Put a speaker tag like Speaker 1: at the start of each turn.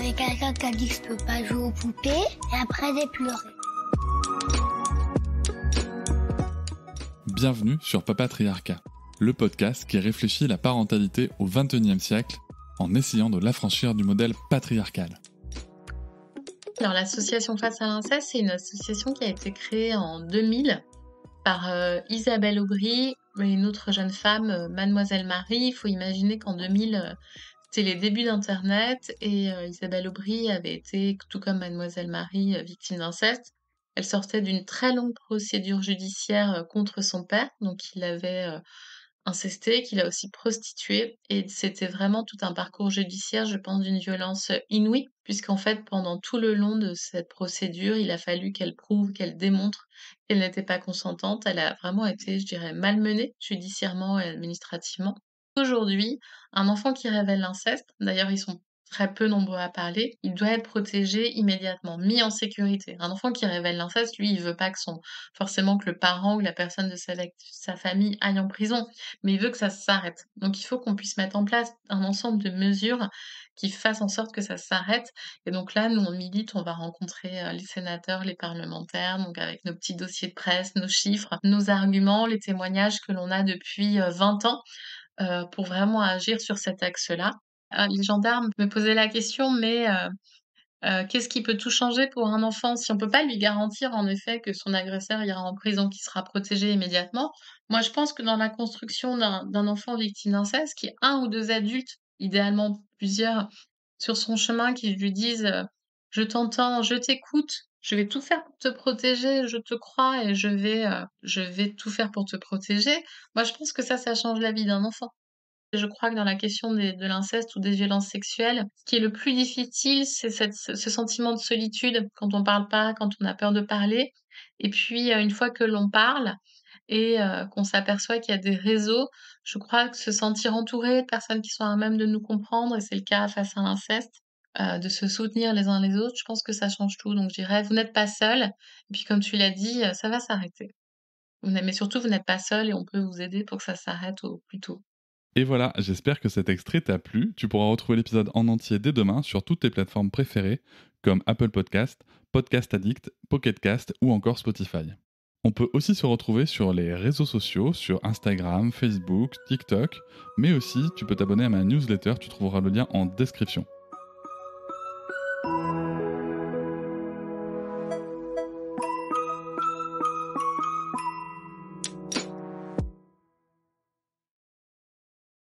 Speaker 1: avait quelqu'un qui a dit que je peux pas jouer aux poupées, et après j'ai pleuré.
Speaker 2: Bienvenue sur Papatriarcat, le podcast qui réfléchit la parentalité au XXIe siècle en essayant de l'affranchir du modèle patriarcal.
Speaker 3: Alors l'association Face à l'inceste, c'est une association qui a été créée en 2000 par Isabelle Aubry et une autre jeune femme, Mademoiselle Marie. Il faut imaginer qu'en 2000, c'était les débuts d'Internet et Isabelle Aubry avait été, tout comme Mademoiselle Marie, victime d'inceste. Elle sortait d'une très longue procédure judiciaire contre son père, donc il l'avait incesté, qu'il a aussi prostitué. Et c'était vraiment tout un parcours judiciaire, je pense, d'une violence inouïe, puisqu'en fait, pendant tout le long de cette procédure, il a fallu qu'elle prouve, qu'elle démontre qu'elle n'était pas consentante. Elle a vraiment été, je dirais, malmenée judiciairement et administrativement. Aujourd'hui, un enfant qui révèle l'inceste, d'ailleurs ils sont très peu nombreux à parler, il doit être protégé immédiatement, mis en sécurité. Un enfant qui révèle l'inceste, lui, il veut pas que forcément que le parent ou la personne de sa famille aille en prison, mais il veut que ça s'arrête. Donc il faut qu'on puisse mettre en place un ensemble de mesures qui fassent en sorte que ça s'arrête. Et donc là, nous, on milite, on va rencontrer les sénateurs, les parlementaires, donc avec nos petits dossiers de presse, nos chiffres, nos arguments, les témoignages que l'on a depuis 20 ans pour vraiment agir sur cet axe-là. Les gendarmes me posaient la question, mais qu'est-ce qui peut tout changer pour un enfant si on peut pas lui garantir en effet que son agresseur ira en prison, qu'il sera protégé immédiatement? Moi, je pense que dans la construction d'un enfant victime d'inceste, qu'il y ait 1 ou 2 adultes, idéalement plusieurs, sur son chemin qui lui disent, «Je t'entends, je t'écoute, je vais tout faire pour te protéger, je te crois et je vais tout faire pour te protéger». Moi, je pense que ça change la vie d'un enfant. Je crois que dans la question de l'inceste ou des violences sexuelles, ce qui est le plus difficile, c'est ce sentiment de solitude quand on parle pas, quand on a peur de parler. Et puis, une fois que l'on parle et qu'on s'aperçoit qu'il y a des réseaux, je crois que se sentir entouré de personnes qui sont à même de nous comprendre, et c'est le cas face à l'inceste, de se soutenir les uns les autres, je pense que ça change tout. Donc je dirais: «Vous n'êtes pas seuls» et puis comme tu l'as dit, ça va s'arrêter. Mais surtout, vous n'êtes pas seuls et on peut vous aider pour que ça s'arrête au plus tôt.
Speaker 2: Et voilà, j'espère que cet extrait t'a plu. Tu pourras retrouver l'épisode en entier dès demain sur toutes tes plateformes préférées comme Apple Podcast, Podcast Addict, Pocket Cast ou encore Spotify. On peut aussi se retrouver sur les réseaux sociaux, sur Instagram, Facebook, TikTok, mais aussi tu peux t'abonner à ma newsletter, tu trouveras le lien en description.